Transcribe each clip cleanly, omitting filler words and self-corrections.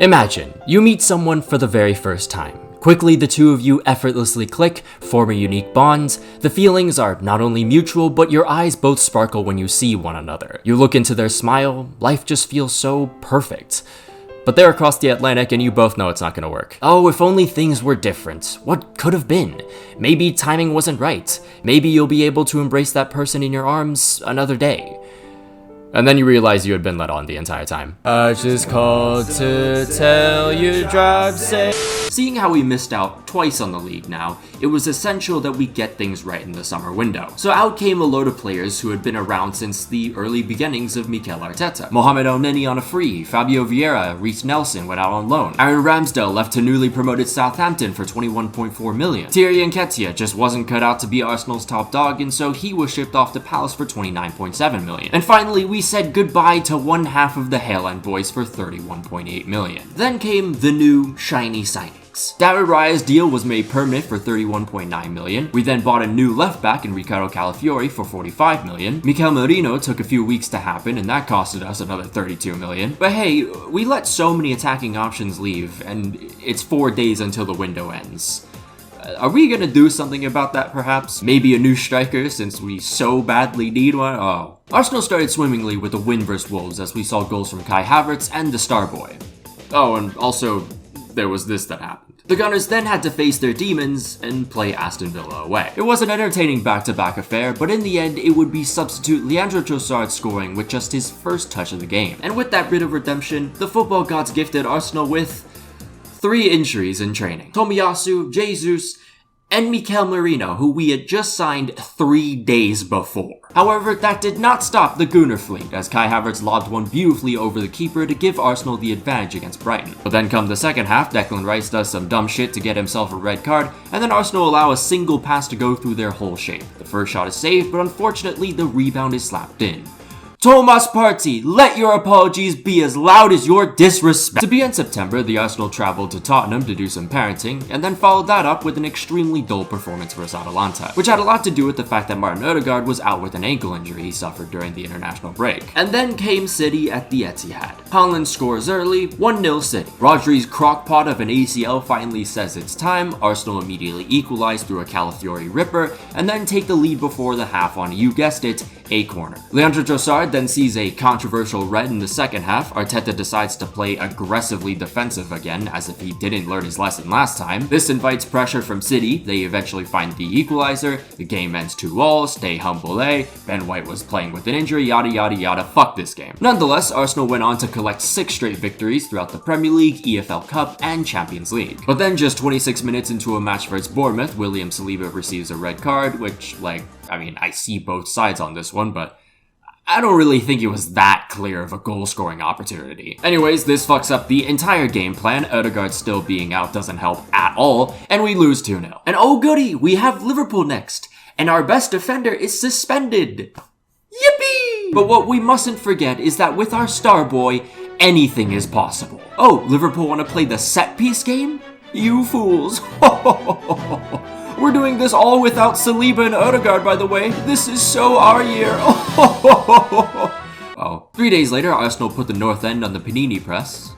Imagine, you meet someone for the very first time. Quickly, the two of you effortlessly click, form a unique bond. The feelings are not only mutual, but your eyes both sparkle when you see one another. You look into their smile, life just feels so perfect. But they're across the Atlantic and you both know it's not gonna work. Oh, if only things were different. What could have been? Maybe timing wasn't right. Maybe you'll be able to embrace that person in your arms another day. And then you realize you had been let on the entire time. I just called to tell you drive safe. Seeing how we missed out twice on the league now, it was essential that we get things right in the summer window. So out came a load of players who had been around since the early beginnings of Mikel Arteta. Mohamed El-Neni on a free, Fabio Vieira, Reece Nelson went out on loan. Aaron Ramsdale left to newly promoted Southampton for 21.4 million. Thierry Nketiah just wasn't cut out to be Arsenal's top dog, and so he was shipped off to Palace for 29.7 million. And finally, we said goodbye to one half of the Haaland boys for 31.8 million. Then came the new shiny signings. David Raya's deal was made permanent for 31.9 million. We then bought a new left back in Ricardo Calafiori for 45 million. Mikel Merino took a few weeks to happen and that costed us another 32 million. But hey, we let so many attacking options leave and it's 4 days until the window ends. Are we gonna do something about that perhaps? Maybe a new striker since we so badly need one? Oh. Arsenal started swimmingly with a win versus Wolves as we saw goals from Kai Havertz and the Starboy. Oh, and also there was this that happened. The Gunners then had to face their demons and play Aston Villa away. It was an entertaining back-to-back affair, but in the end it would be substitute Leandro Trossard scoring with just his first touch of the game. And with that bit of redemption, the football gods gifted Arsenal with 3 injuries in training. Tomiyasu, Jesus, and Mikel Merino, who we had just signed 3 days before. However, that did not stop the Gooner fleet, as Kai Havertz lobbed one beautifully over the keeper to give Arsenal the advantage against Brighton. But then come the second half, Declan Rice does some dumb shit to get himself a red card, and then Arsenal allow a single pass to go through their whole shape. The first shot is saved, but unfortunately the rebound is slapped in. Thomas Partey, let your apologies be as loud as your disrespect. To begin September, the Arsenal traveled to Tottenham to do some parenting, and then followed that up with an extremely dull performance versus Atalanta, which had a lot to do with the fact that Martin Odegaard was out with an ankle injury he suffered during the international break. And then came City at the Etihad. Haaland scores early, 1-0 City. Rodri's crockpot of an ACL finally says it's time, Arsenal immediately equalize through a Calafiori ripper, and then take the lead before the half on, you guessed it, a corner. Leandro Trossard then sees a controversial red in the second half. Arteta decides to play aggressively defensive again, as if he didn't learn his lesson last time. This invites pressure from City. They eventually find the equalizer. The game ends 2-2. Stay humble, eh? Ben White was playing with an injury, yada yada yada. Fuck this game. Nonetheless, Arsenal went on to collect 6 straight victories throughout the Premier League, EFL Cup, and Champions League. But then just 26 minutes into a match versus Bournemouth, William Saliba receives a red card, which, I see both sides on this one, but I don't really think it was that clear of a goal-scoring opportunity. Anyways, this fucks up the entire game plan. Odegaard still being out doesn't help at all, and we lose 2-0. And oh goody, we have Liverpool next, and our best defender is suspended. Yippee! But what we mustn't forget is that with our star boy, anything is possible. Oh, Liverpool want to play the set-piece game? You fools. We're doing this all without Saliba and Odegaard, by the way. This is so our year. Oh. 3 days later, Arsenal put the North End on the Panini press.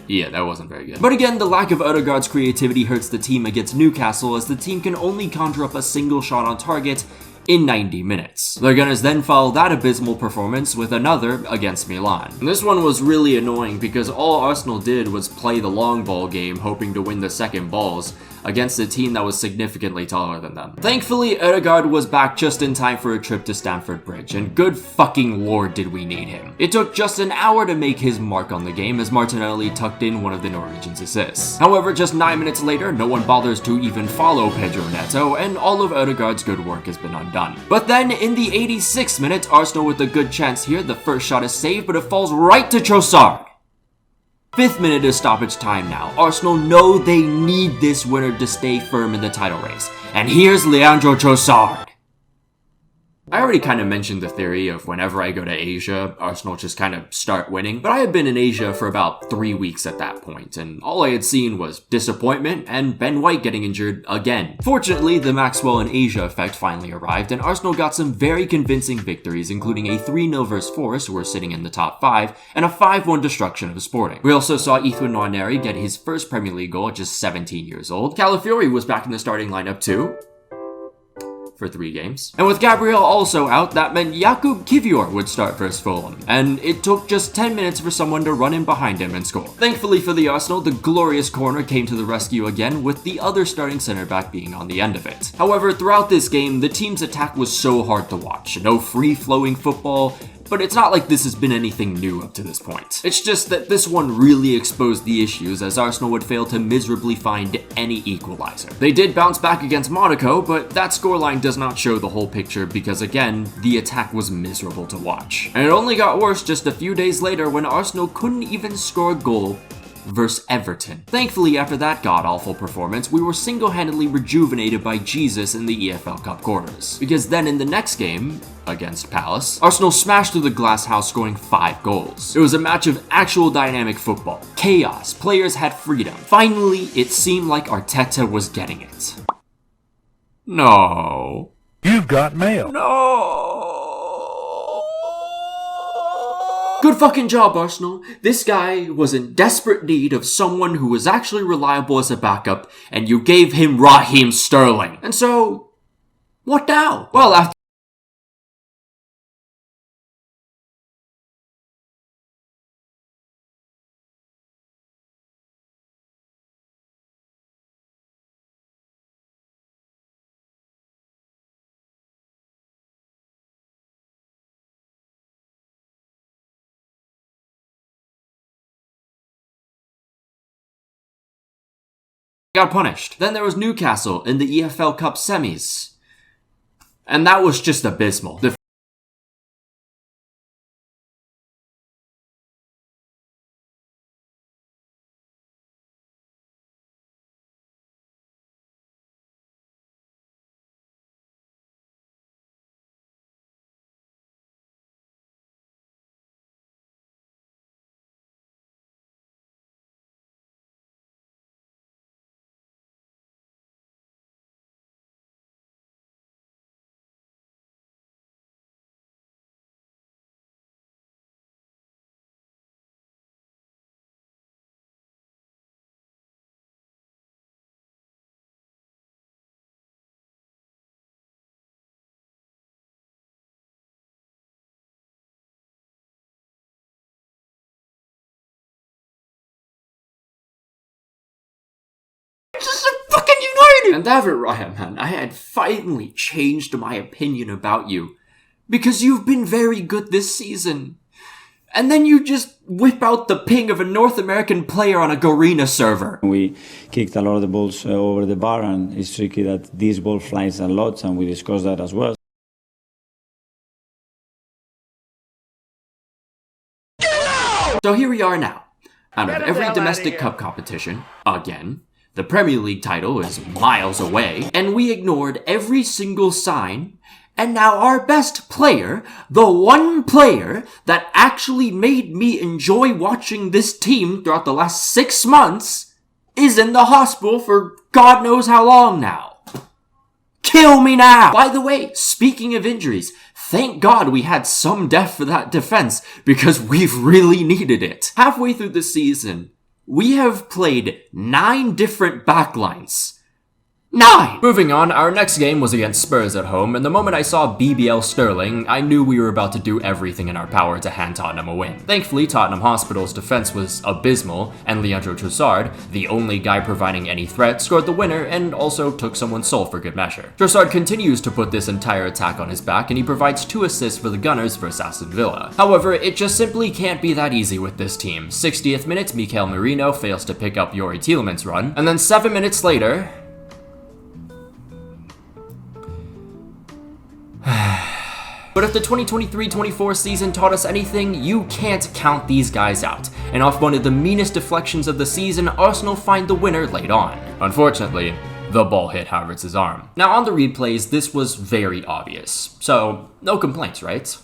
Yeah, that wasn't very good. But again, the lack of Odegaard's creativity hurts the team against Newcastle, as the team can only conjure up a single shot on target in 90 minutes. The Gunners then follow that abysmal performance with another against Milan. And this one was really annoying because all Arsenal did was play the long ball game, hoping to win the second balls against a team that was significantly taller than them. Thankfully, Odegaard was back just in time for a trip to Stamford Bridge, and good fucking lord did we need him. It took just an hour to make his mark on the game as Martinelli tucked in one of the Norwegians' assists. However, just 9 minutes later, no one bothers to even follow Pedro Neto, and all of Odegaard's good work has been undone. But then, in the 86th minute, Arsenal with a good chance here, the first shot is saved, but it falls right to Trossard. 5th minute is stoppage time now. Arsenal know they need this winner to stay firm in the title race. And here's Leandro Trossard. I already kind of mentioned the theory of whenever I go to Asia, Arsenal just kind of start winning, but I had been in Asia for about 3 weeks at that point, and all I had seen was disappointment and Ben White getting injured again. Fortunately, the Maxwell in Asia effect finally arrived, and Arsenal got some very convincing victories, including a 3-0 vs Forest, who were sitting in the top 5, and a 5-1 destruction of Sporting. We also saw Ethan Nwaneri get his first Premier League goal at just 17 years old. Calafiori was back in the starting lineup too, for 3 games. And with Gabriel also out, that meant Jakub Kivior would start versus Fulham, and it took just 10 minutes for someone to run in behind him and score. Thankfully for the Arsenal, the glorious corner came to the rescue again, with the other starting centre back being on the end of it. However, throughout this game, the team's attack was so hard to watch. No free-flowing football, but it's not like this has been anything new up to this point. It's just that this one really exposed the issues, as Arsenal would fail to miserably find any equalizer. They did bounce back against Monaco, but that scoreline does not show the whole picture because, again, the attack was miserable to watch. And it only got worse just a few days later when Arsenal couldn't even score a goal versus Everton. Thankfully, after that god-awful performance, we were single-handedly rejuvenated by Jesus in the EFL Cup quarters. Because then in the next game, against Palace, Arsenal smashed through the glass house, scoring 5 goals. It was a match of actual dynamic football. Chaos. Players had freedom. Finally, it seemed like Arteta was getting it. No. You've got mail. No. Good fucking job, Arsenal. This guy was in desperate need of someone who was actually reliable as a backup, and you gave him Raheem Sterling. And so, what now? Well, after got punished. Then there was Newcastle in the EFL Cup semis. And that was just abysmal. And David Raya, man, I had finally changed my opinion about you. Because you've been very good this season. And then you just whip out the ping of a North American player on a Garena server. We kicked a lot of the balls over the bar, and it's tricky that this ball flies a lot, and we discussed that as well. So here we are now. Out of every domestic cup competition, again, the Premier League title is miles away, and we ignored every single sign, and now our best player, the one player that actually made me enjoy watching this team throughout the last 6 months, is in the hospital for God knows how long now. Kill me now! By the way, speaking of injuries, thank God we had some depth for that defense, because we've really needed it. Halfway through the season, we have played 9 different backlines. 9! Moving on, our next game was against Spurs at home, and the moment I saw BBL Sterling, I knew we were about to do everything in our power to hand Tottenham a win. Thankfully, Tottenham Hospital's defense was abysmal, and Leandro Trossard, the only guy providing any threat, scored the winner and also took someone's soul for good measure. Trossard continues to put this entire attack on his back, and he provides 2 assists for the Gunners versus Aston Villa. However, it just simply can't be that easy with this team. 60th minute, Mikel Merino fails to pick up Yori Tielemans' run, and then 7 minutes later, but if the 2023-24 season taught us anything, you can't count these guys out. And off one of the meanest deflections of the season, Arsenal find the winner late on. Unfortunately, the ball hit Havertz's arm. Now on the replays, this was very obvious, so no complaints, right?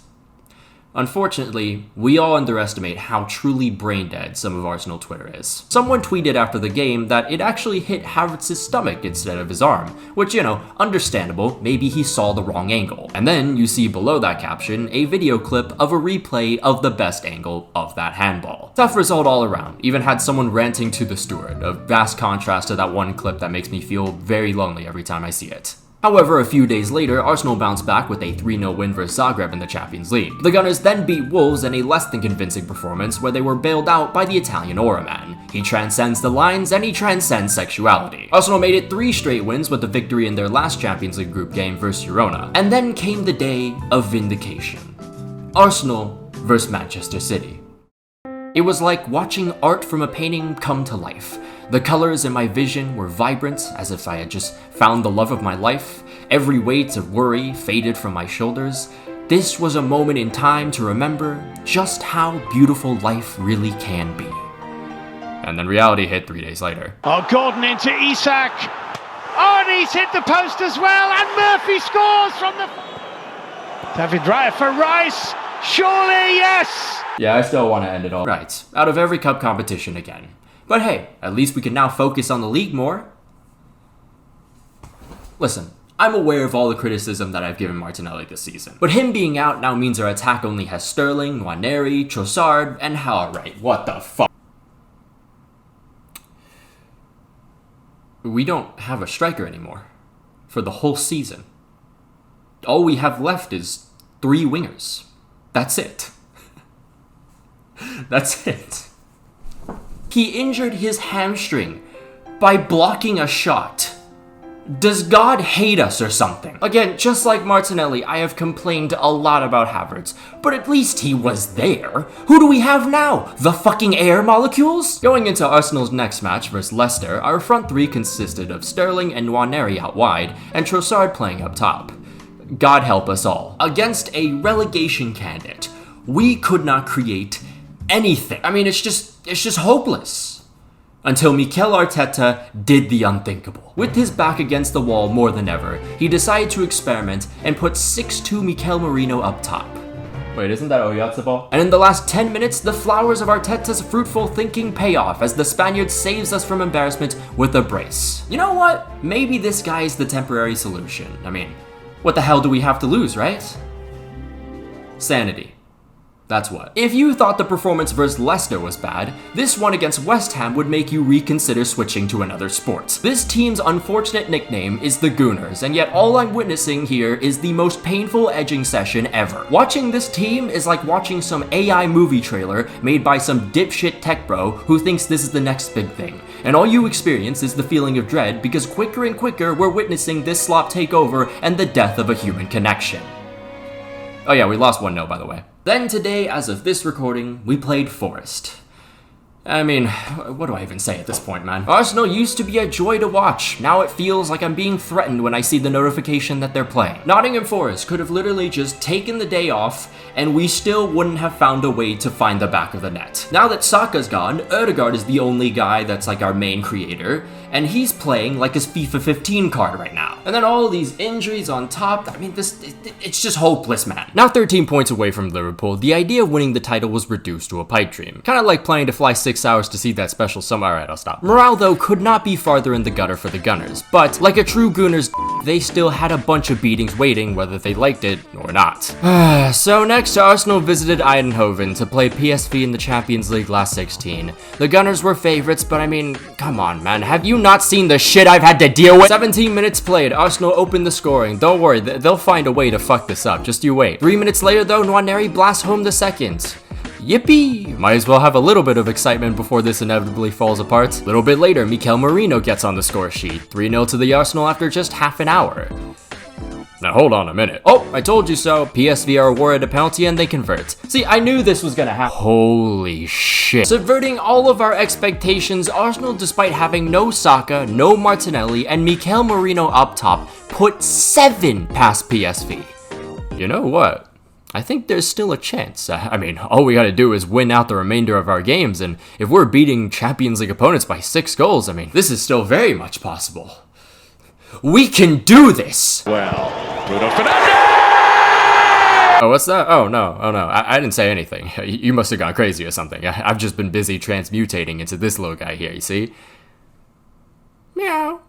Unfortunately, we all underestimate how truly brain-dead some of Arsenal Twitter is. Someone tweeted after the game that it actually hit Havertz's stomach instead of his arm, which, understandable, maybe he saw the wrong angle. And then you see below that caption a video clip of a replay of the best angle of that handball. Tough result all around, even had someone ranting to the steward, a vast contrast to that one clip that makes me feel very lonely every time I see it. However, a few days later, Arsenal bounced back with a 3-0 win versus Zagreb in the Champions League. The Gunners then beat Wolves in a less than convincing performance where they were bailed out by the Italian Aura Man. He transcends the lines and he transcends sexuality. Arsenal made it 3 straight wins with a victory in their last Champions League group game versus Girona. And then came the day of vindication. Arsenal versus Manchester City. It was like watching art from a painting come to life. The colors in my vision were vibrant, as if I had just found the love of my life. Every weight of worry faded from my shoulders. This was a moment in time to remember just how beautiful life really can be. And then reality hit 3 days later. Oh, Gordon into Isak. Oh, and he's hit the post as well, and Murphy scores from the... David Raya for Rice. Surely, yes! Yeah, I still want to end it all right, out of every cup competition again. But hey, at least we can now focus on the league more. Listen, I'm aware of all the criticism that I've given Martinelli this season, but him being out now means our attack only has Sterling, Nwaneri, Trossard, and Howard. What the fuck? We don't have a striker anymore. For the whole season. All we have left is 3 wingers. That's it. That's it. He injured his hamstring by blocking a shot. Does God hate us or something? Again, just like Martinelli, I have complained a lot about Havertz, but at least he was there. Who do we have now? The fucking air molecules? Going into Arsenal's next match versus Leicester, our front 3 consisted of Sterling and Nwaneri out wide, and Trossard playing up top. God help us all. Against a relegation candidate, we could not create anything. I mean, it's just hopeless. Until Mikel Arteta did the unthinkable. With his back against the wall more than ever, he decided to experiment and put 6'2" Mikel Merino up top. Wait, isn't that Oyarzabal? And in the last 10 minutes, the flowers of Arteta's fruitful thinking pay off as the Spaniard saves us from embarrassment with a brace. You know what? Maybe this guy is the temporary solution. I mean, what the hell do we have to lose, right? Sanity. That's what. If you thought the performance versus Leicester was bad, this one against West Ham would make you reconsider switching to another sport. This team's unfortunate nickname is the Gooners, and yet all I'm witnessing here is the most painful edging session ever. Watching this team is like watching some AI movie trailer made by some dipshit tech bro who thinks this is the next big thing. And all you experience is the feeling of dread because quicker and quicker we're witnessing this slop take over and the death of a human connection. Oh yeah, we lost 1-0 by the way. Then today, as of this recording, we played Forest. I mean, what do I even say at this point, man? Arsenal used to be a joy to watch. Now it feels like I'm being threatened when I see the notification that they're playing. Nottingham Forest could have literally just taken the day off, and we still wouldn't have found a way to find the back of the net. Now that Saka's gone, Ødegaard is the only guy that's like our main creator, and he's playing like his FIFA 15 card right now. And then all these injuries on top, I mean, it's just hopeless, man. Now 13 points away from Liverpool, the idea of winning the title was reduced to a pipe dream. Kind of like planning to fly 6 hours to see that special summer. Alright, I'll stop. Morale, though, could not be farther in the gutter for the Gunners, but like a true Gooners, they still had a bunch of beatings waiting whether they liked it or not. So next, Arsenal visited Eindhoven to play PSV in the Champions League last 16. The Gunners were favorites, but I mean, come on, man, have you not seen the shit I've had to deal with? 17 minutes played, Arsenal opened the scoring. Don't worry, they'll find a way to fuck this up, just you wait. 3 minutes later, though, Nwaneri blasts home the second. Yippee! Might as well have a little bit of excitement before this inevitably falls apart. A little bit later, Mikel Merino gets on the score sheet. 3-0 to the Arsenal after just half an hour. Now hold on a minute. Oh, I told you so. PSV are awarded a penalty and they convert. See, I knew this was gonna happen. Holy shit. Subverting all of our expectations, Arsenal, despite having no Saka, no Martinelli, and Mikel Merino up top, put 7 past PSV. You know what? I think there's still a chance. I mean, all we gotta do is win out the remainder of our games, and if we're beating Champions League opponents by 6 goals, I mean, this is still very much possible. We can do this! Well, Bruno Fernandes! Oh, what's that? Oh, no. I didn't say anything. You must have gone crazy or something. I've just been busy transmutating into this little guy here, you see? Meow.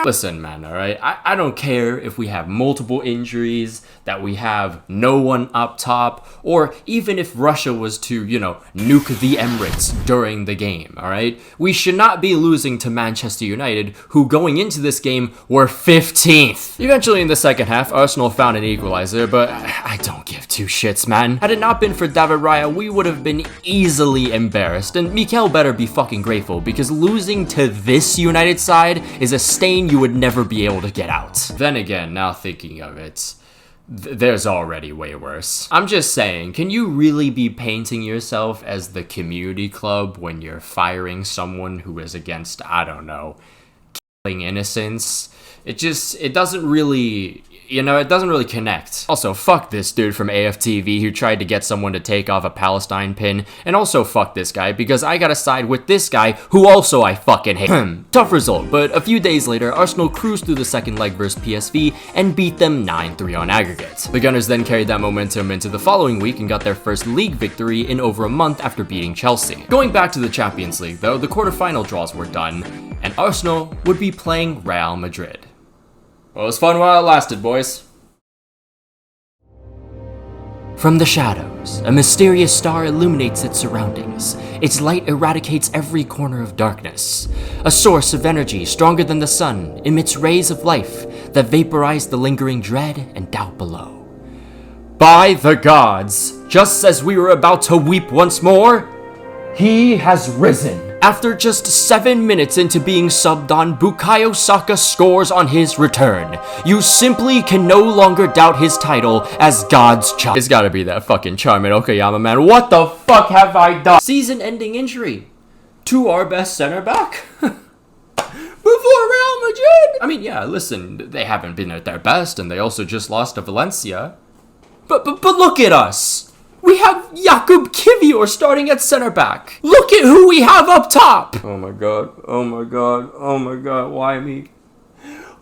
Listen, man, alright? I don't care if we have multiple injuries, that we have no one up top, or even if Russia was to, you know, nuke the Emirates during the game, alright? We should not be losing to Manchester United, who going into this game were 15th. Eventually in the second half, Arsenal found an equalizer, but I don't give two shits, man. Had it not been for David Raya, we would have been easily embarrassed, and Mikel better be fucking grateful, because losing to this United side is a stain you would never be able to get out. Then again, now thinking of it, there's already way worse. I'm just saying, can you really be painting yourself as the community club when you're firing someone who is against, I don't know, killing innocents? It doesn't really, you know, it doesn't really connect. Also, fuck this dude from AFTV who tried to get someone to take off a Palestine pin. And also fuck this guy, because I gotta side with this guy who also I fucking hate. Tough result, but a few days later, Arsenal cruised through the second leg versus PSV and beat them 9-3 on aggregate. The Gunners then carried that momentum into the following week and got their first league victory in over a month after beating Chelsea. Going back to the Champions League though, the quarterfinal draws were done, and Arsenal would be playing Real Madrid. Well, it was fun while it lasted, boys. From the shadows, a mysterious star illuminates its surroundings. Its light eradicates every corner of darkness. A source of energy stronger than the sun emits rays of life that vaporize the lingering dread and doubt below. By the gods, just as we were about to weep once more, he has risen. After just 7 minutes into being subbed on, Bukayo Saka scores on his return. You simply can no longer doubt his title as God's child. It's gotta be that fucking Charmin Okayama, man. What the fuck have I done? Season-ending injury to our best center back. Before Real Madrid. I mean, yeah, listen, they haven't been at their best, and they also just lost to Valencia. But look at us. We have Jakub Kivior starting at center back. Look at who we have up top. Oh my god, why me?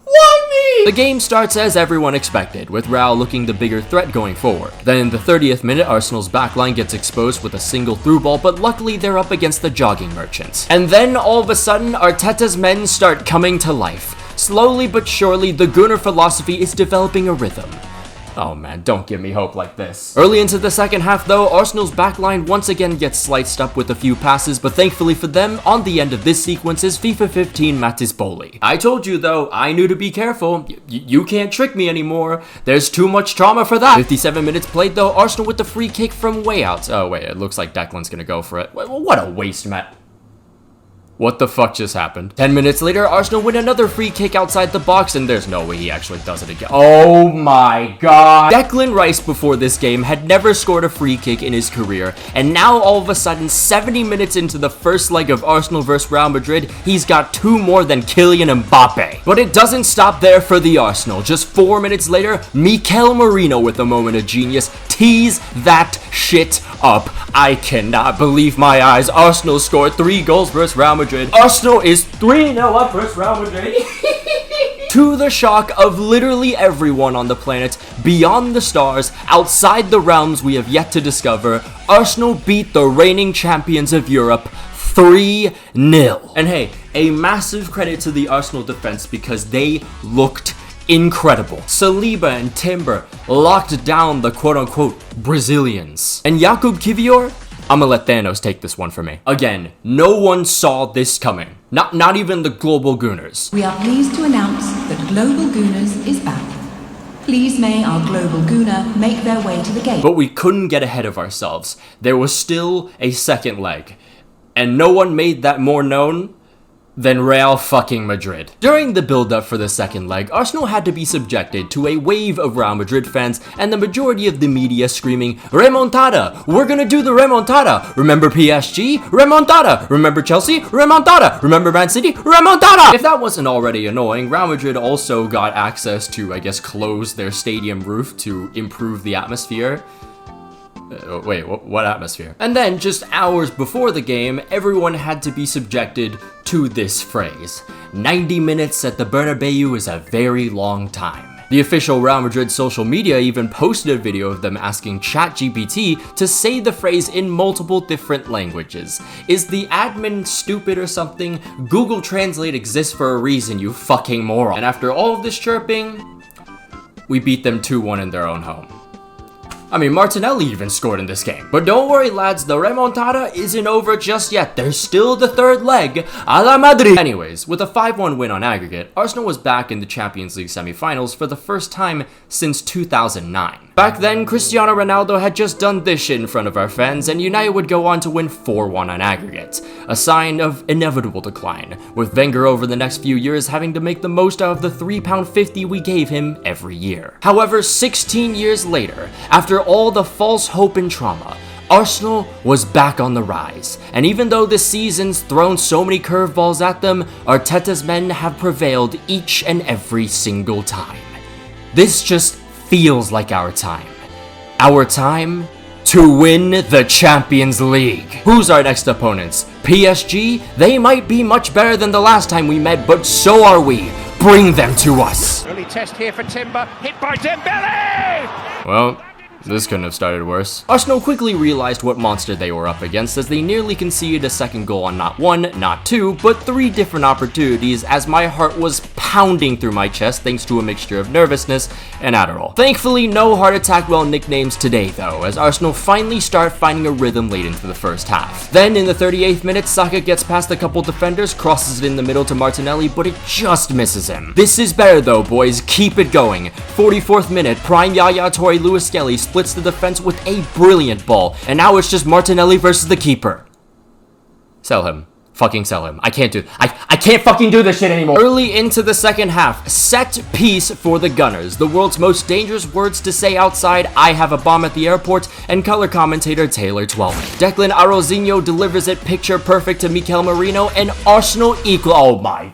Why me? The game starts as everyone expected, with Real looking the bigger threat going forward. Then in the 30th minute, Arsenal's backline gets exposed with a single through ball, but luckily they're up against the jogging merchants. And then all of a sudden, Arteta's men start coming to life. Slowly but surely, the Gunner philosophy is developing a rhythm. Oh man, don't give me hope like this. Early into the second half though, Arsenal's backline once again gets sliced up with a few passes, but thankfully for them, on the end of this sequence is FIFA 15 Matis Boli. I told you though, I knew to be careful. You can't trick me anymore. There's too much trauma for that. 57 minutes played though, Arsenal with the free kick from way out. Oh wait, it looks like Declan's gonna go for it. What a waste, Matt. What the fuck just happened? 10 minutes later, Arsenal win another free kick outside the box, and there's no way he actually does it again. Oh my god. Declan Rice before this game had never scored a free kick in his career, and now all of a sudden, 70 minutes into the first leg of Arsenal vs Real Madrid, he's got 2 more than Kylian Mbappe. But it doesn't stop there for the Arsenal. Just 4 minutes later, Mikel Merino with a moment of genius tees that shit up. I cannot believe my eyes. Arsenal scored 3 goals versus Real Madrid. Arsenal is 3-0 up versus Real Madrid. To the shock of literally everyone on the planet, beyond the stars, outside the realms we have yet to discover, Arsenal beat the reigning champions of Europe 3-0. And hey, a massive credit to the Arsenal defense because they looked incredible. Saliba and Timber locked down the quote-unquote Brazilians. And Jakub Kivior? I'ma let Thanos take this one for me. Again, no one saw this coming. Not even the Global Gooners. We are pleased to announce that Global Gooners is back. Please may our Global Gooner make their way to the gate. But we couldn't get ahead of ourselves. There was still a second leg. And no one made that more known than Real fucking Madrid. During the build-up for the second leg, Arsenal had to be subjected to a wave of Real Madrid fans and the majority of the media screaming, "Remontada! We're gonna do the remontada! Remember PSG? Remontada! Remember Chelsea? Remontada! Remember Man City? Remontada!" If that wasn't already annoying, Real Madrid also got access to, I guess, close their stadium roof to improve the atmosphere. Wait, what atmosphere? And then, just hours before the game, everyone had to be subjected to this phrase. 90 minutes at the Bernabeu is a very long time. The official Real Madrid social media even posted a video of them asking ChatGPT to say the phrase in multiple different languages. Is the admin stupid or something? Google Translate exists for a reason, you fucking moron. And after all of this chirping, we beat them 2-1 in their own home. I mean, Martinelli even scored in this game. But don't worry, lads, the remontada isn't over just yet. There's still the third leg, a la Madrid. Anyways, with a 5-1 win on aggregate, Arsenal was back in the Champions League semi-finals for the first time since 2009. Back then, Cristiano Ronaldo had just done this shit in front of our fans, and United would go on to win 4-1 on aggregate. A sign of inevitable decline, with Wenger over the next few years having to make the most out of the £3.50 we gave him every year. However, 16 years later, after all the false hope and trauma, Arsenal was back on the rise, and even though this season's thrown so many curveballs at them, Arteta's men have prevailed each and every single time. This just feels like our time. Our time to win the Champions League. Who's our next opponents? PSG? They might be much better than the last time we met, but so are we. Bring them to us. Early test here for Timber, hit by Dembele! Well, this couldn't have started worse. Arsenal quickly realized what monster they were up against as they nearly conceded a second goal on not one, not two, but 3 different opportunities as my heart was pounding through my chest thanks to a mixture of nervousness and Adderall. Thankfully, no heart attack well nicknames today though, as Arsenal finally start finding a rhythm late into the first half. Then in the 38th minute, Saka gets past a couple defenders, crosses it in the middle to Martinelli, but it just misses him. This is better though, boys, keep it going. 44th minute, prime Yaya Toure Lewis Skelly splits the defense with a brilliant ball, and now it's just Martinelli versus the keeper. Sell him. Fucking sell him. I can't fucking do this shit anymore. Early into the second half, set piece for the Gunners. The world's most dangerous words to say outside, I have a bomb at the airport, and color commentator Taylor Twelman. Declan Arrozinho delivers it picture perfect to Mikel Merino, and Arsenal equal. Oh my.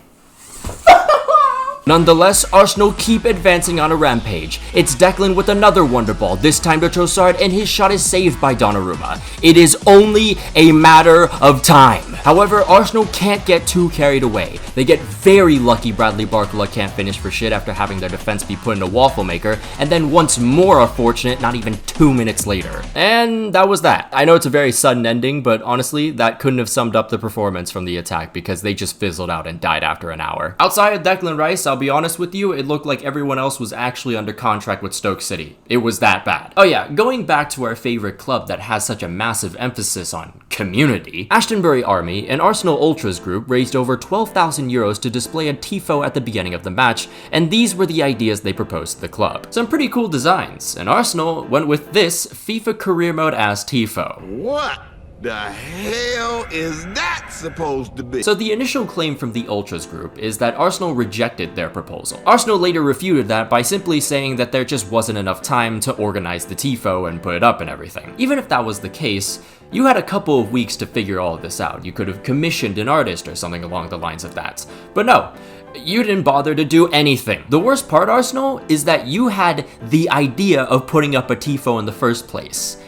Nonetheless, Arsenal keep advancing on a rampage. It's Declan with another wonder ball, this time to Trossard, and his shot is saved by Donnarumma. It is only a matter of time. However, Arsenal can't get too carried away. They get very lucky Bradley Barcola can't finish for shit after having their defense be put in a waffle maker, and then once more are fortunate not even 2 minutes later. And that was that. I know it's a very sudden ending, but honestly, that couldn't have summed up the performance from the attack because they just fizzled out and died after an hour. Outside of Declan Rice, I'll be honest with you, it looked like everyone else was actually under contract with Stoke City. It was that bad. Oh yeah, going back to our favorite club that has such a massive emphasis on community, Ashtonbury Army, an Arsenal Ultras group, raised over 12,000 euros to display a tifo at the beginning of the match, and these were the ideas they proposed to the club. Some pretty cool designs, and Arsenal went with this FIFA career mode as tifo. What the hell is that supposed to be? So the initial claim from the Ultras group is that Arsenal rejected their proposal. Arsenal later refuted that by simply saying that there just wasn't enough time to organize the tifo and put it up and everything. Even if that was the case, you had a couple of weeks to figure all of this out. You could have commissioned an artist or something along the lines of that. But no, you didn't bother to do anything. The worst part, Arsenal, is that you had the idea of putting up a tifo in the first place.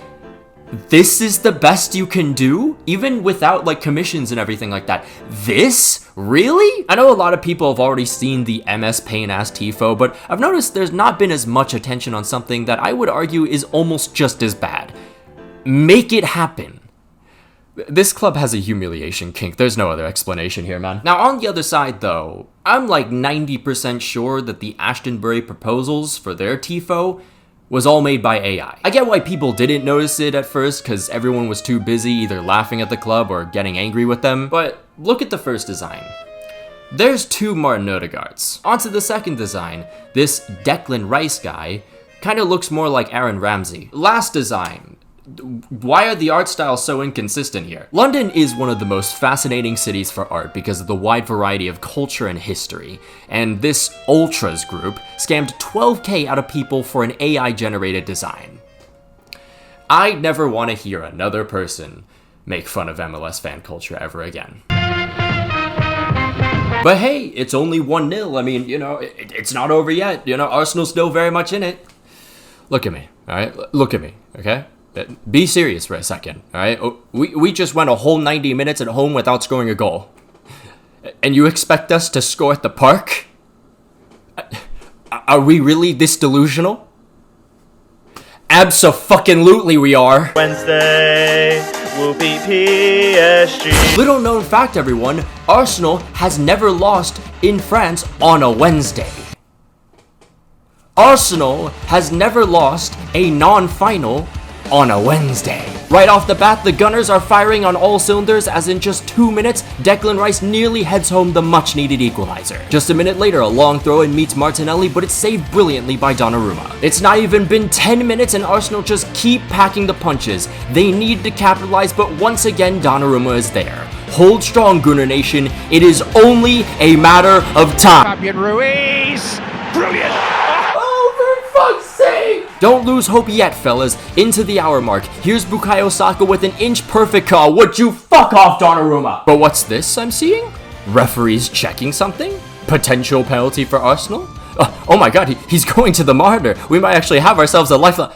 This is the best you can do? Even without like commissions and everything like that. This? Really? I know a lot of people have already seen the MS Paint ass tifo, but I've noticed there's not been as much attention on something that I would argue is almost just as bad. Make it happen. This club has a humiliation kink. There's no other explanation here, man. Now, on the other side, though, I'm like 90% sure that the Ashtonbury proposals for their tifo was all made by AI. I get why people didn't notice it at first because everyone was too busy either laughing at the club or getting angry with them, but look at the first design. There's 2 Martin Odegaards. Onto the second design, this Declan Rice guy kind of looks more like Aaron Ramsey. Last design. Why are the art styles so inconsistent here? London is one of the most fascinating cities for art because of the wide variety of culture and history, and this Ultras group scammed 12K out of people for an AI-generated design. I never want to hear another person make fun of MLS fan culture ever again. But hey, it's only 1-0. I mean, you know, it's not over yet. You know, Arsenal's still very much in it. Look at me, all right? Look at me, okay? Be serious for a second, all right? We just went a whole 90 minutes at home without scoring a goal. And you expect us to score at the park? Are we really this delusional? Abso-fucking-lutely we are. Wednesday will be PSG. Little known fact, everyone, Arsenal has never lost in France on a Wednesday. Arsenal has never lost a non-final on a Wednesday. Right off the bat, the Gunners are firing on all cylinders as in just 2 minutes, Declan Rice nearly heads home the much-needed equalizer. Just a minute later, a long throw in meets Martinelli, but it's saved brilliantly by Donnarumma. It's not even been 10 minutes and Arsenal just keep packing the punches. They need to capitalize, but once again, Donnarumma is there. Hold strong, Gunner Nation. It is only a matter of time. Fabian Ruiz. Brilliant. Don't lose hope yet, fellas. Into the hour mark. Here's Bukayo Saka with an inch-perfect call. Would you fuck off, Donnarumma? But what's this I'm seeing? Referees checking something? Potential penalty for Arsenal? Oh my god, he's going to the monitor. We might actually have ourselves a lifeline.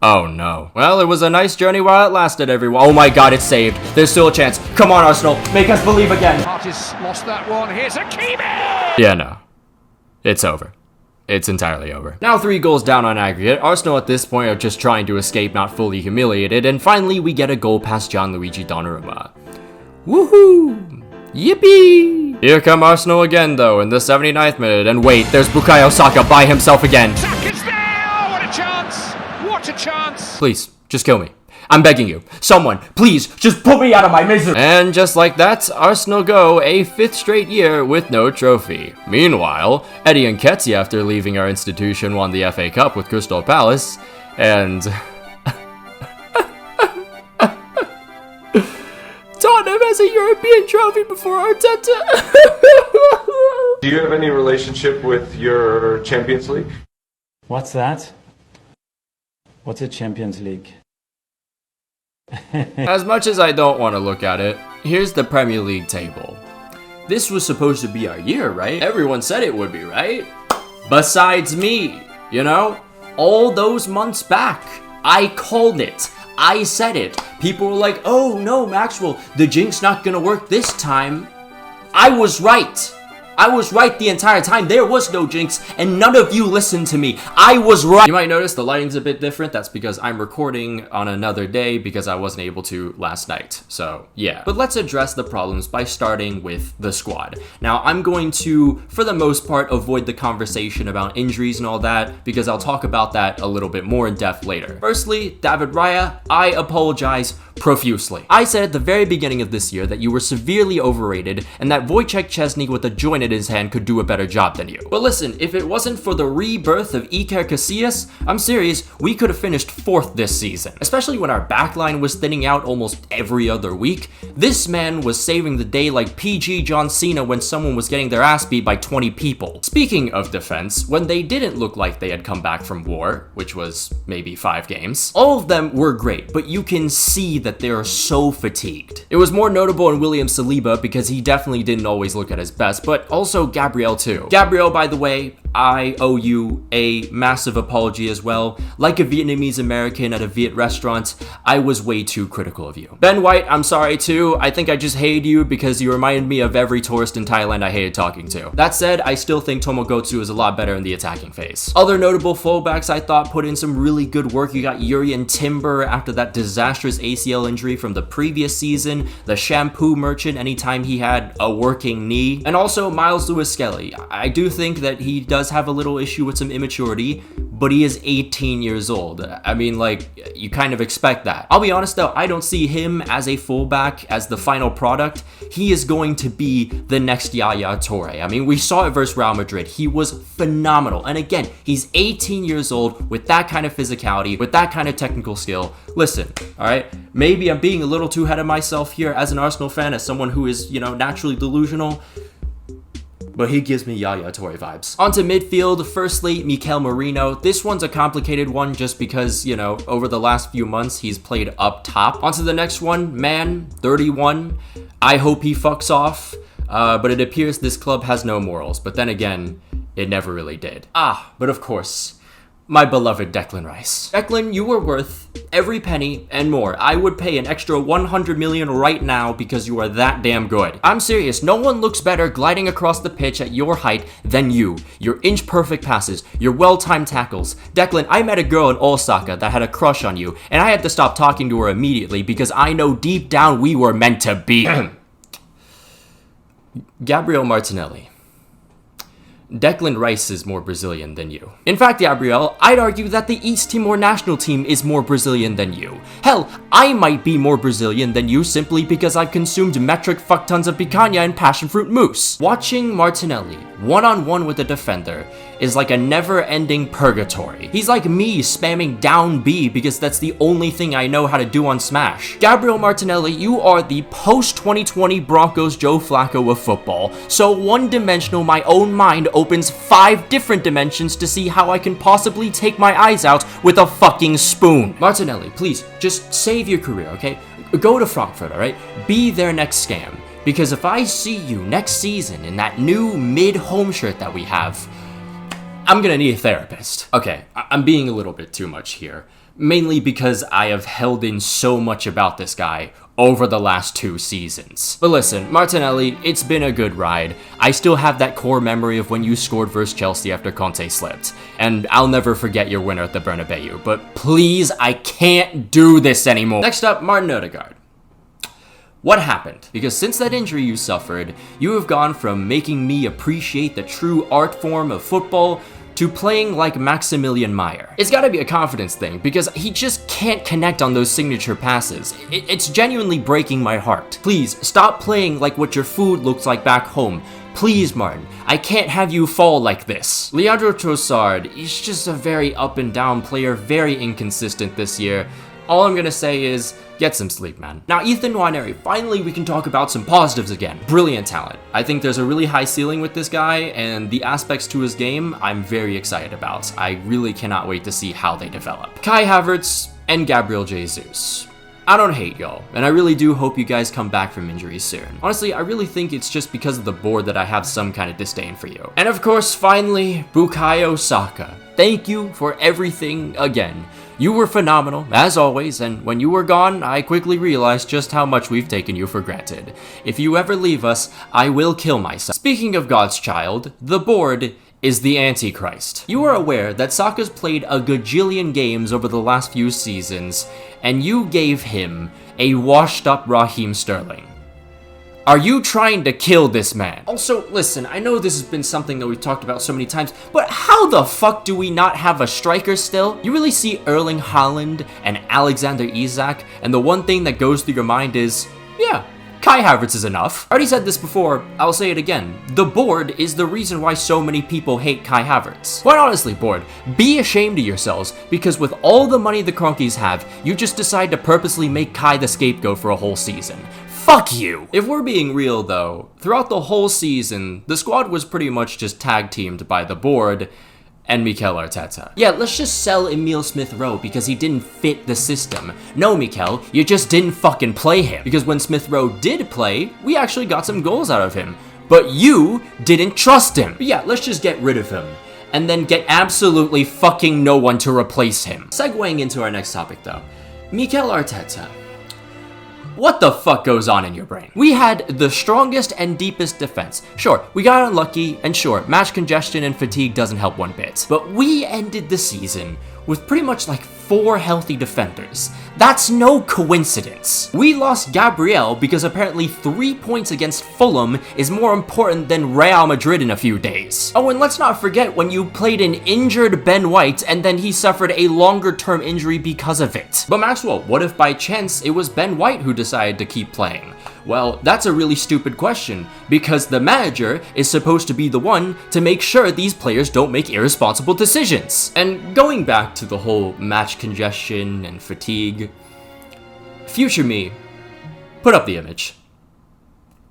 Oh no. Well, it was a nice journey while it lasted, everyone. Oh my god, it's saved. There's still a chance. Come on, Arsenal. Make us believe again. Artist lost that one. Here's Hakimi. Yeah, no. It's over. It's entirely over. Now 3 goals down on aggregate, Arsenal at this point are just trying to escape not fully humiliated, and finally we get a goal past Gianluigi Donnarumma. Woohoo! Yippee! Here come Arsenal again though in the 79th minute, and wait, there's Bukayo Saka by himself again. Saka's there! Oh, what a chance! What a chance! Please, just kill me. I'm begging you. Someone, please, just put me out of my misery. And just like that, Arsenal go a 5th straight year with no trophy. Meanwhile, Eddie Nketiah, after leaving our institution, won the FA Cup with Crystal Palace, and Tottenham has a European trophy before Arteta. Do you have any relationship with your Champions League? What's that? What's a Champions League? As much as I don't want to look at it, here's the Premier League table. This was supposed to be our year, right? Everyone said it would be, right? Besides me, you know? All those months back, I called it. I said it. People were like, oh no, Maxwell, the jinx not gonna work this time. I was right. I was right the entire time. There was no jinx, and none of you listened to me. I was right. You might notice the lighting's a bit different. That's because I'm recording on another day because I wasn't able to last night. So, yeah. But let's address the problems by starting with the squad. Now, I'm going to, for the most part, avoid the conversation about injuries and all that because I'll talk about that a little bit more in depth later. Firstly, David Raya, I apologize profusely. I said at the very beginning of this year that you were severely overrated and that Wojciech Szczesny with a joint in his hand could do a better job than you. But listen, if it wasn't for the rebirth of Iker Casillas, I'm serious, we could have finished 4th this season. Especially when our backline was thinning out almost every other week. This man was saving the day like PG John Cena when someone was getting their ass beat by 20 people. Speaking of defense, when they didn't look like they had come back from war, which was maybe 5 games, all of them were great, but you can see that they are so fatigued. It was more notable in William Saliba because he definitely didn't always look at his best, but also Gabriel too. Gabriel, by the way, I owe you a massive apology as well. Like a Vietnamese American at a Viet restaurant, I was way too critical of you. Ben White, I'm sorry too. I think I just hated you because you reminded me of every tourist in Thailand I hated talking to. That said, I still think Tomogotsu is a lot better in the attacking phase. Other notable fullbacks I thought put in some really good work. You got Jurrien Timber after that disastrous ACL injury from the previous season, the shampoo merchant anytime he had a working knee, and also Miles Lewis-Skelly. I do think that he does have a little issue with some immaturity, but he is 18 years old. I mean, like, you kind of expect that. I'll be honest though, I don't see him as a fullback, as the final product. He is going to be the next Yaya Toure. I mean, we saw it versus Real Madrid. He was phenomenal. And again, he's 18 years old with that kind of physicality, with that kind of technical skill. Listen, all right? Maybe I'm being a little too ahead of myself here as an Arsenal fan, as someone who is, you know, naturally delusional, but he gives me Yaya Toure vibes. Onto midfield, firstly, Mikel Merino. This one's a complicated one just because, you know, over the last few months, he's played up top. Onto the next one, man, 31. I hope he fucks off, but it appears this club has no morals. But then again, it never really did. But of course, my beloved Declan Rice. Declan, you are worth every penny and more. I would pay an extra 100 million right now because you are that damn good. I'm serious, no one looks better gliding across the pitch at your height than you. Your inch perfect passes, your well-timed tackles. Declan, I met a girl in Osaka that had a crush on you, and I had to stop talking to her immediately because I know deep down we were meant to be. Gabriel Martinelli. Declan Rice is more Brazilian than you. In fact, Gabriel, I'd argue that the East Timor national team is more Brazilian than you. Hell, I might be more Brazilian than you simply because I've consumed metric fuck tons of picanha and passion fruit mousse. Watching Martinelli one-on-one with a defender is like a never-ending purgatory. He's like me spamming down B because that's the only thing I know how to do on Smash. Gabriel Martinelli, you are the post-2020 Broncos Joe Flacco of football. So one-dimensional, my own mind opens 5 different dimensions to see how I can possibly take my eyes out with a fucking spoon. Martinelli, please, just save your career, okay? Go to Frankfurt, alright? Be their next scam. Because if I see you next season in that new mid-home shirt that we have, I'm gonna need a therapist. Okay, I'm being a little bit too much here. Mainly because I have held in so much about this guy over the last 2 seasons. But listen, Martinelli, it's been a good ride. I still have that core memory of when you scored versus Chelsea after Conte slipped. And I'll never forget your winner at the Bernabeu. But please, I can't do this anymore. Next up, Martin Odegaard. What happened? Because since that injury you suffered, you have gone from making me appreciate the true art form of football to playing like Maximilian Meyer. It's gotta be a confidence thing, because he just can't connect on those signature passes. It's genuinely breaking my heart. Please, stop playing like what your food looks like back home. Please, Martin, I can't have you fall like this. Leandro Trossard is just a very up and down player, very inconsistent this year. All I'm gonna say is, get some sleep, man. Now, Ethan Nwaneri, finally we can talk about some positives again. Brilliant talent. I think there's a really high ceiling with this guy, and the aspects to his game I'm very excited about. I really cannot wait to see how they develop. Kai Havertz and Gabriel Jesus. I don't hate y'all, and I really do hope you guys come back from injury soon. Honestly, I really think it's just because of the board that I have some kind of disdain for you. And of course, finally, Bukayo Saka. Thank you for everything again. You were phenomenal, as always, and when you were gone, I quickly realized just how much we've taken you for granted. If you ever leave us, I will kill myself. Speaking of God's child, the board is the Antichrist. You are aware that Saka's played a gajillion games over the last few seasons, and you gave him a washed-up Raheem Sterling. Are you trying to kill this man? Also, listen, I know this has been something that we've talked about so many times, but how the fuck do we not have a striker still? You really see Erling Haaland and Alexander Isak, and the one thing that goes through your mind is, yeah, Kai Havertz is enough. I already said this before, I'll say it again. The board is the reason why so many people hate Kai Havertz. Quite honestly, board, be ashamed of yourselves, because with all the money the Cronkies have, you just decide to purposely make Kai the scapegoat for a whole season. Fuck you! If we're being real though, throughout the whole season, the squad was pretty much just tag teamed by the board and Mikel Arteta. Yeah, let's just sell Emile Smith-Rowe because he didn't fit the system. No, Mikel, you just didn't fucking play him. Because when Smith-Rowe did play, we actually got some goals out of him. But you didn't trust him. But yeah, let's just get rid of him. And then get absolutely fucking no one to replace him. Segueing into our next topic though. Mikel Arteta. What the fuck goes on in your brain? We had the strongest and deepest defense. Sure, we got unlucky, and sure, match congestion and fatigue doesn't help one bit. But we ended the season with pretty much like 4 healthy defenders. That's no coincidence. We lost Gabriel because apparently 3 points against Fulham is more important than Real Madrid in a few days. Oh, and let's not forget when you played an injured Ben White and then he suffered a longer term injury because of it. But Maxwell, what if by chance it was Ben White who decided to keep playing? Well, that's a really stupid question, because the manager is supposed to be the one to make sure these players don't make irresponsible decisions. And going back to the whole match congestion and fatigue, future me, put up the image.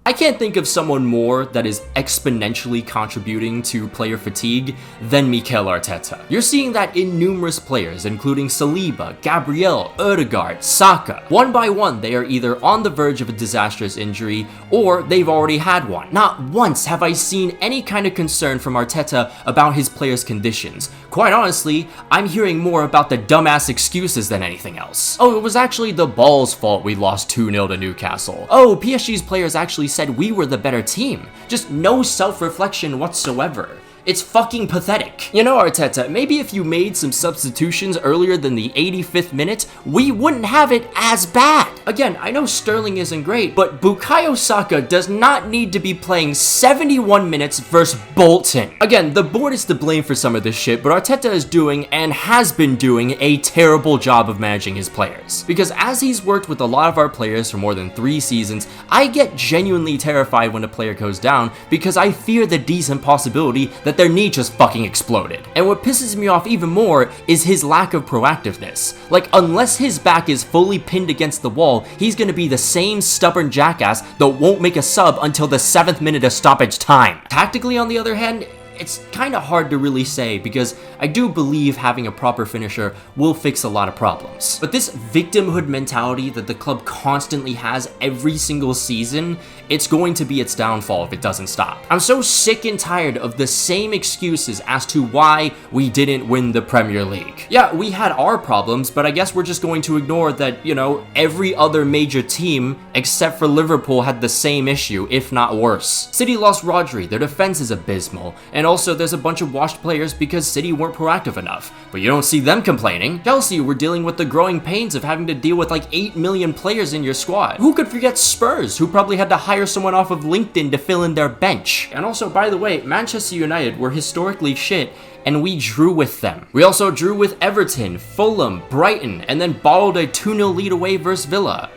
I can't think of someone more that is exponentially contributing to player fatigue than Mikel Arteta. You're seeing that in numerous players, including Saliba, Gabriel, Odegaard, Saka. One by one, they are either on the verge of a disastrous injury or they've already had one. Not once have I seen any kind of concern from Arteta about his players' conditions. Quite honestly, I'm hearing more about the dumbass excuses than anything else. Oh, it was actually the ball's fault we lost 2-0 to Newcastle. Oh, PSG's players actually said we were the better team. Just no self-reflection whatsoever. It's fucking pathetic. You know, Arteta, maybe if you made some substitutions earlier than the 85th minute, we wouldn't have it as bad. Again, I know Sterling isn't great, but Bukayo Saka does not need to be playing 71 minutes versus Bolton. Again, the board is to blame for some of this shit, but Arteta is doing and has been doing a terrible job of managing his players. Because as he's worked with a lot of our players for more than 3 seasons, I get genuinely terrified when a player goes down because I fear the decent possibility that their knee just fucking exploded. And what pisses me off even more is his lack of proactiveness. Like, unless his back is fully pinned against the wall, he's gonna be the same stubborn jackass that won't make a sub until the 7th minute of stoppage time. Tactically, on the other hand, it's kind of hard to really say because I do believe having a proper finisher will fix a lot of problems. But this victimhood mentality that the club constantly has every single season, it's going to be its downfall if it doesn't stop. I'm so sick and tired of the same excuses as to why we didn't win the Premier League. Yeah, we had our problems, but I guess we're just going to ignore that, you know, every other major team except for Liverpool had the same issue, if not worse. City lost Rodri, their defense is abysmal, and also there's a bunch of washed players because City weren't proactive enough, but you don't see them complaining. Chelsea were dealing with the growing pains of having to deal with like 8 million players in your squad. Who could forget Spurs, who probably had to hire someone off of LinkedIn to fill in their bench? And also, by the way, Manchester United were historically shit, and we drew with them. We also drew with Everton, Fulham, Brighton, and then bottled a 2-0 lead away versus Villa.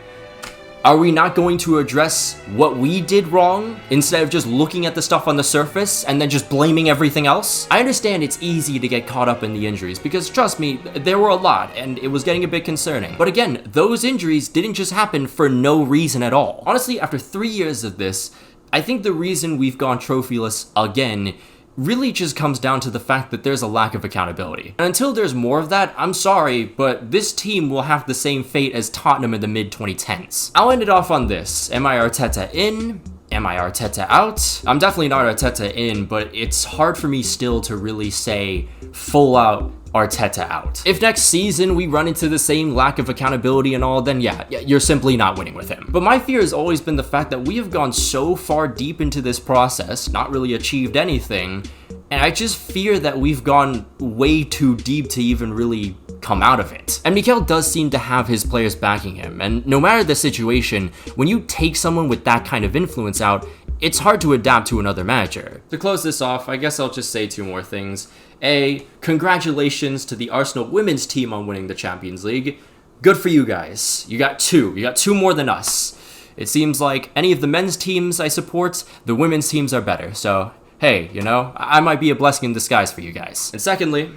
Are we not going to address what we did wrong instead of just looking at the stuff on the surface and then just blaming everything else? I understand it's easy to get caught up in the injuries because, trust me, there were a lot and it was getting a bit concerning. But again, those injuries didn't just happen for no reason at all. Honestly, after 3 years of this, I think the reason we've gone trophyless again really just comes down to the fact that there's a lack of accountability. And until there's more of that, I'm sorry, but this team will have the same fate as Tottenham in the mid-2010s. I'll end it off on this. Am I Arteta in? Am I Arteta out? I'm definitely not Arteta in, but it's hard for me still to really say full out Arteta out. If next season we run into the same lack of accountability and all, then yeah, you're simply not winning with him. But my fear has always been the fact that we have gone so far deep into this process, not really achieved anything, and I just fear that we've gone way too deep to even really come out of it. And Mikel does seem to have his players backing him, and no matter the situation, when you take someone with that kind of influence out, it's hard to adapt to another manager. To close this off, I guess I'll just say 2 more things. A, congratulations to the Arsenal women's team on winning the Champions League. Good for you guys. You got 2. You got 2 more than us. It seems like any of the men's teams I support, the women's teams are better. So, hey, you know, I might be a blessing in disguise for you guys. And secondly,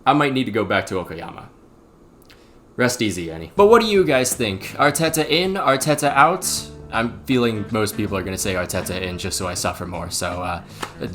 I might need to go back to Okayama. Rest easy, Annie. But what do you guys think? Arteta in? Arteta out? I'm feeling most people are going to say Arteta in just so I suffer more, so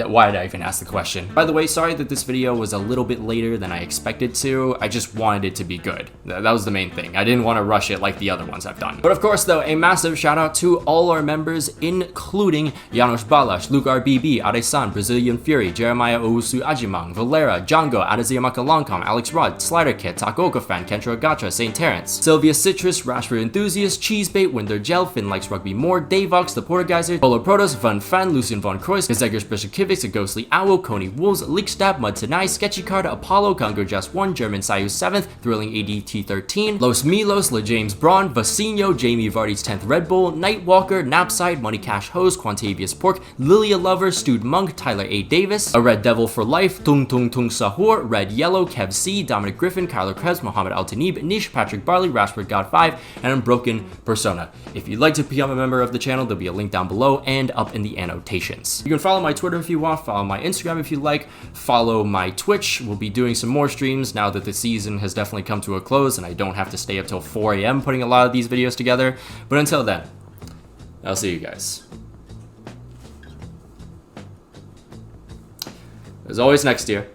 why did I even ask the question? By the way, sorry that this video was a little bit later than I expected to. I just wanted it to be good. That was the main thing. I didn't want to rush it like the other ones I've done. But of course, though, a massive shout out to all our members, including Janos Balash, Luke RBB, Adesan, Brazilian Fury, Jeremiah Owusu Ajimang, Valera, Django, Adazia Makalankam, Alex Rudd, Slider Kid, Takoka Fan, Kentra Gacha, St. Terrence, Sylvia Citrus, Rashford Enthusiast, Cheesebait, Winder Gel, Finn Likes Rugby More, Davox, The Portugeiser, Polo Protos, Van Fan, Lucian Von Kreuz, Gazegers Bishakivix, A Ghostly Owl, Coney Wolves, Leakstab, Mud Tanai, Sketchy Card, Apollo, Congo Just 1, German Sayu 7th, Thrilling ADT 13, Los Milos, Le James Braun, Vacinho, Jamie Vardy's 10th Red Bull, Nightwalker, Knapside, Money Cash Hose, Quantavious Pork, Lilia Lover, Stewed Monk, Tyler A. Davis, A Red Devil for Life, Tung Tung Tung Sahur, Red Yellow, Kev C, Dominic Griffin, Kyler Krebs, Mohammed Altanib, Nish, Patrick Barley, Rashford God 5, and Unbroken Persona. If you'd like to become a member of the channel, there'll be a link down below and up in the annotations. You can follow my Twitter if you want, follow my Instagram if you like, follow my Twitch. We'll be doing some more streams now that the season has definitely come to a close and I don't have to stay up till 4 a.m. putting a lot of these videos together. But until then, I'll see you guys. As always, next year.